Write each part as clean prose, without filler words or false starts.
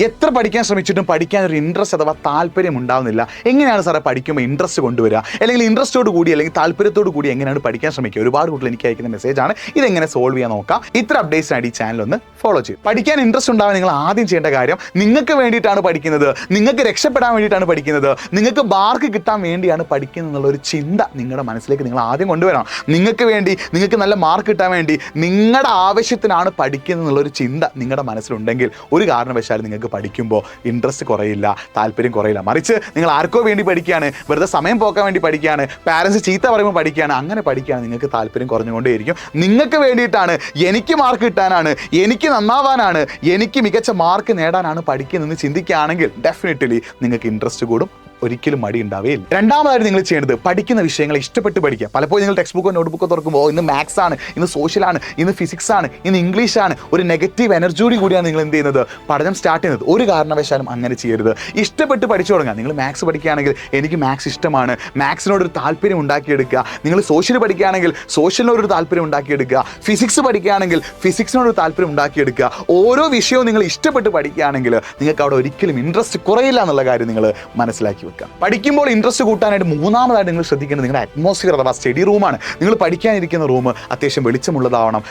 എത്ര പഠിക്കാൻ ശ്രമിച്ചിട്ടും പഠിക്കാൻ ഒരു ഇൻട്രസ്റ്റ് അഥവാ താല്പര്യം ഉണ്ടാവുന്നില്ല. എങ്ങനെയാണ് സാറേ പഠിക്കുമ്പോൾ ഇൻട്രസ്റ്റ് കൊണ്ടുവരിക, അല്ലെങ്കിൽ ഇൻട്രസ്റ്റോട് കൂടി അല്ലെങ്കിൽ താല്പര്യത്തോട് കൂടി എങ്ങനെയാണ് പഠിക്കാൻ ശ്രമിക്കുക? ഒരുപാട് കുട്ടികൾ എനിക്ക് അയക്കുന്ന മെസ്സേജാണ്. ഇതെങ്ങനെ സോൾവ് ചെയ്യാൻ നോക്കാം. ഇത്ര അപ്ഡേറ്റ്സിനായിട്ട് ഈ ചാനൽ ഒന്ന് ഫോളോ ചെയ്യും. പഠിക്കാൻ ഇൻട്രസ്റ്റ് ഉണ്ടാവാൻ നിങ്ങൾ ആദ്യം ചെയ്യേണ്ട കാര്യം, നിങ്ങൾക്ക് വേണ്ടിയിട്ടാണ് പഠിക്കുന്നത്, നിങ്ങൾക്ക് രക്ഷപ്പെടാൻ വേണ്ടിയിട്ടാണ് പഠിക്കുന്നത്, നിങ്ങൾക്ക് മാർക്ക് കിട്ടാൻ വേണ്ടിയാണ് പഠിക്കുന്നത് എന്നുള്ളൊരു ചിന്ത നിങ്ങളുടെ മനസ്സിലേക്ക് നിങ്ങൾ ആദ്യം കൊണ്ടുവരണം. നിങ്ങൾക്ക് വേണ്ടി, നിങ്ങൾക്ക് നല്ല മാർക്ക് കിട്ടാൻ വേണ്ടി, നിങ്ങളുടെ ആവശ്യത്തിനാണ് പഠിക്കുന്നത് എന്നുള്ളൊരു ചിന്ത നിങ്ങളുടെ മനസ്സിലുണ്ടെങ്കിൽ ഒരു കാരണവശാലും നിങ്ങൾക്ക് പഠിക്കുമ്പോൾ ഇൻട്രസ്റ്റ് കുറയില്ല, താല്പര്യം കുറയില്ല. മറിച്ച് നിങ്ങൾ ആർക്കോ വേണ്ടി പഠിക്കുകയാണ്, വെറുതെ സമയം പോക്കാൻ വേണ്ടി പഠിക്കുകയാണ്, പാരൻസ് ചീത്ത പറയുമ്പോൾ പഠിക്കുകയാണ്, അങ്ങനെ പഠിക്കുകയാണ്, നിങ്ങൾക്ക് താല്പര്യം കുറഞ്ഞുകൊണ്ടേയിരിക്കും. നിങ്ങൾക്ക് വേണ്ടിയിട്ടാണ്, എനിക്ക് മാർക്ക് കിട്ടാനാണ്, എനിക്ക് നന്നാവാനാണ്, എനിക്ക് മികച്ച മാർക്ക് നേടാനാണ് പഠിക്കുന്നതെന്ന് ചിന്തിക്കുകയാണെങ്കിൽ ഡെഫിനറ്റ്ലി നിങ്ങൾക്ക് ഇൻട്രസ്റ്റ് കൂടും, ഒരിക്കലും മടി ഉണ്ടാവുകയില്ല. രണ്ടാമതായിട്ട് നിങ്ങൾ ചെയ്യേണ്ടത് പഠിക്കുന്ന വിഷയങ്ങൾ ഇഷ്ടപ്പെട്ട് പഠിക്കുക. പലപ്പോഴും നിങ്ങൾ ടെക്സ്റ്റ് ബുക്കോ നോട്ട്ബുക്കോ തുറക്കുമ്പോൾ ഇന്ന് മാത്സ് ആണ്, ഇന്ന് സോഷ്യലാണ്, ഇന്ന് ഫിസിക്സ് ആണ്, ഇന്ന് ഇംഗ്ലീഷ് ആണ്, ഒരു നെഗറ്റീവ് എനർജിയോട് കൂടിയാണ് നിങ്ങൾ എന്ത് ചെയ്യുന്നത്, പഠനം സ്റ്റാർട്ട് ചെയ്യുന്നത്. ഒരു കാരണവശാലും അങ്ങനെ ചെയ്യരുത്. ഇഷ്ടപ്പെട്ട് പഠിച്ചു തുടങ്ങുക. നിങ്ങൾ മാത്സ് പഠിക്കുകയാണെങ്കിൽ എനിക്ക് മാത്സ് ഇഷ്ടമാണ്, മാത്സിനോടൊരു താല്പര്യം ഉണ്ടാക്കിയെടുക്കുക. നിങ്ങൾ സോഷ്യൽ പഠിക്കുകയാണെങ്കിൽ സോഷ്യലിനോടൊരു താല്പര്യം ഉണ്ടാക്കിയെടുക്കുക. ഫിസിക്സ് പഠിക്കുകയാണെങ്കിൽ ഫിസിക്സിനോടൊരു താല്പര്യം ഉണ്ടാക്കിയെടുക്കുക. ഓരോ വിഷയവും നിങ്ങൾ ഇഷ്ടപ്പെട്ട് പഠിക്കുകയാണെങ്കിൽ നിങ്ങൾക്ക് അവിടെ ഒരിക്കലും ഇൻട്രസ്റ്റ് കുറയില്ല എന്നുള്ള കാര്യം നിങ്ങൾ മനസ്സിലാക്കി വെക്കുക. പഠിക്കുമ്പോൾ ഇൻട്രസ്റ്റ് കൂട്ടാനായിട്ട് മൂന്നാമതായിട്ട് നിങ്ങൾ ശ്രദ്ധിക്കേണ്ടത് നിങ്ങളുടെ അറ്റ്മോസ്ഫിയർ അഥവാ സ്റ്റഡി റൂമാണ്. നിങ്ങൾ പഠിക്കാനിരിക്കുന്ന റൂം അത്യാവശ്യം വെളിച്ചമുള്ളതാവണം,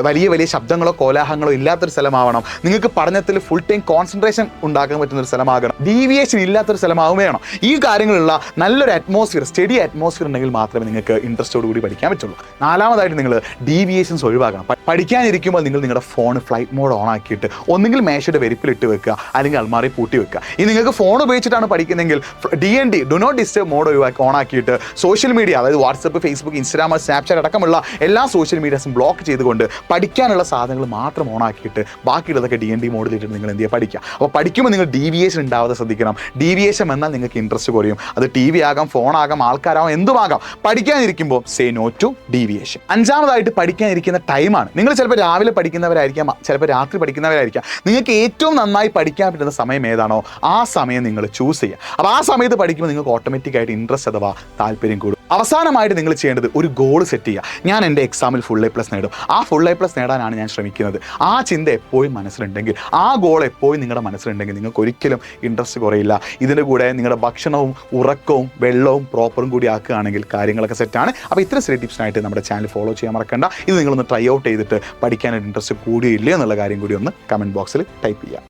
വലിയ വലിയ ശബ്ദങ്ങളോ കോലാഹലങ്ങളോ ഇല്ലാത്തൊരു സ്ഥലമാവണം. നിങ്ങൾക്ക് പഠനത്തിൽ ഫുൾ ടൈം കോൺസെൻട്രേഷൻ ഉണ്ടാക്കാൻ പറ്റുന്ന ഒരു സ്ഥലമാകണം, ഡീവിയേഷൻ ഇല്ലാത്തൊരു സ്ഥലമാവും വേണം. ഈ കാര്യങ്ങളുള്ള നല്ലൊരു അറ്റ്മോസ്ഫിയർ, സ്റ്റഡി അറ്റ്മോസ്ഫിയർ ഉണ്ടെങ്കിൽ മാത്രമേ നിങ്ങൾക്ക് ഇൻട്രസ്റ്റോട് കൂടി പഠിക്കാൻ പറ്റുള്ളൂ. നാലാമതായിട്ട് നിങ്ങൾ ഡീവിയേഷൻസ് ഒഴിവാക്കണം. പഠിക്കാനിരിക്കുമ്പോൾ നിങ്ങൾ നിങ്ങളുടെ ഫോൺ ഫ്ലൈറ്റ് മോഡ് ഓൺ ആക്കിയിട്ട് ഒന്നുകിൽ മേശയുടെ വെരിപ്പിലിട്ട് വെക്കുക, അല്ലെങ്കിൽ അൽമാറി പൂട്ടി വെക്കുക. ഇനി നിങ്ങൾക്ക് ഫോൺ ഉപയോഗിച്ചിട്ടാണ് പഠിക്കുന്നതെങ്കിൽ DND do not disturb mode on ആക്കിയിട്ട് സോഷ്യൽ മീഡിയ, അതായത് വാട്സപ്പ്, ഫേസ്ബുക്ക്, ഇൻസ്റ്റാഗ്രാം, സ്നാപ്ചാറ്റ് അടക്കമുള്ള എല്ലാ സോഷ്യൽ മീഡിയാസും ബ്ലോക്ക് ചെയ്തുകൊണ്ട് പഠിക്കാനുള്ള സാധനങ്ങൾ മാത്രം ഓൺ ആക്കിയിട്ട് ബാക്കിയുള്ളതൊക്കെ DND മോഡിലിട്ട് നിങ്ങൾ എന്ത് ചെയ്യുക, പഠിക്കുക. അപ്പോൾ പഠിക്കുമ്പോൾ നിങ്ങൾ ഡീവിയേഷൻ ഉണ്ടാവാതെ ശ്രദ്ധിക്കണം. ഡീവിയേഷൻ എന്നാൽ നിങ്ങൾക്ക് ഇൻട്രസ്റ്റ് കുറയും. അത് TV ആകാം, ഫോണാകാം, ആൾക്കാരാകാം, എന്തുമാകാം. പഠിക്കാനിരിക്കുമ്പോൾ സേ നോ ടു ഡീവിയേഷൻ. അഞ്ചാമതായിട്ട് പഠിക്കാനിരിക്കുന്ന ടൈമാണ്. നിങ്ങൾ ചിലപ്പോൾ രാവിലെ പഠിക്കുന്നവരായിരിക്കാം, ചിലപ്പോൾ രാത്രി പഠിക്കുന്നവരായിരിക്കാം. നിങ്ങൾക്ക് ഏറ്റവും നന്നായി പഠിക്കാൻ പറ്റുന്ന സമയം ഏതാണോ ആ സമയം നിങ്ങൾ ചൂസ് ചെയ്യുക. അപ്പോൾ ആ സമയത്ത് പഠിക്കുമ്പോൾ നിങ്ങൾക്ക് ഓട്ടോമാറ്റിക്കായിട്ട് ഇൻട്രസ്റ്റ് അഥവാ താല്പര്യം കൂടും. അവസാനമായിട്ട് നിങ്ങൾ ചെയ്യേണ്ടത് ഒരു ഗോൾ സെറ്റ് ചെയ്യുക. ഞാൻ എൻ്റെ എക്സാമിൽ ഫുൾ A+ നേടും, ആ ഫുൾ A+ നേടാനാണ് ഞാൻ ശ്രമിക്കുന്നത്. ആ ചിന്ത എപ്പോഴും മനസ്സിലുണ്ടെങ്കിൽ, ആ ഗോൾ എപ്പോഴും നിങ്ങളുടെ മനസ്സിലുണ്ടെങ്കിൽ നിങ്ങൾക്ക് ഒരിക്കലും ഇൻട്രസ്റ്റ് കുറയില്ല. ഇതിൻ്റെ കൂടെ നിങ്ങളുടെ ഭക്ഷണവും ഉറക്കവും വെള്ളവും പ്രോപ്പറും കൂടി ആക്കുകയാണെങ്കിൽ കാര്യങ്ങളൊക്കെ സെറ്റാണ്. അപ്പോൾ ഇത്തരം സ്റ്റഡി ടിപ്സിനായിട്ട് നമ്മുടെ ചാനൽ ഫോളോ ചെയ്യാൻ മറക്കണ്ട. ഇത് നിങ്ങളൊന്ന് ട്രൈ ഔട്ട് ചെയ്തിട്ട് പഠിക്കാനായിട്ട് ഇൻട്രസ്റ്റ് കൂടിയില്ലേ എന്നുള്ള കാര്യം കൂടി ഒന്ന് കമൻറ്റ് ബോക്സിൽ ടൈപ്പ് ചെയ്യുക.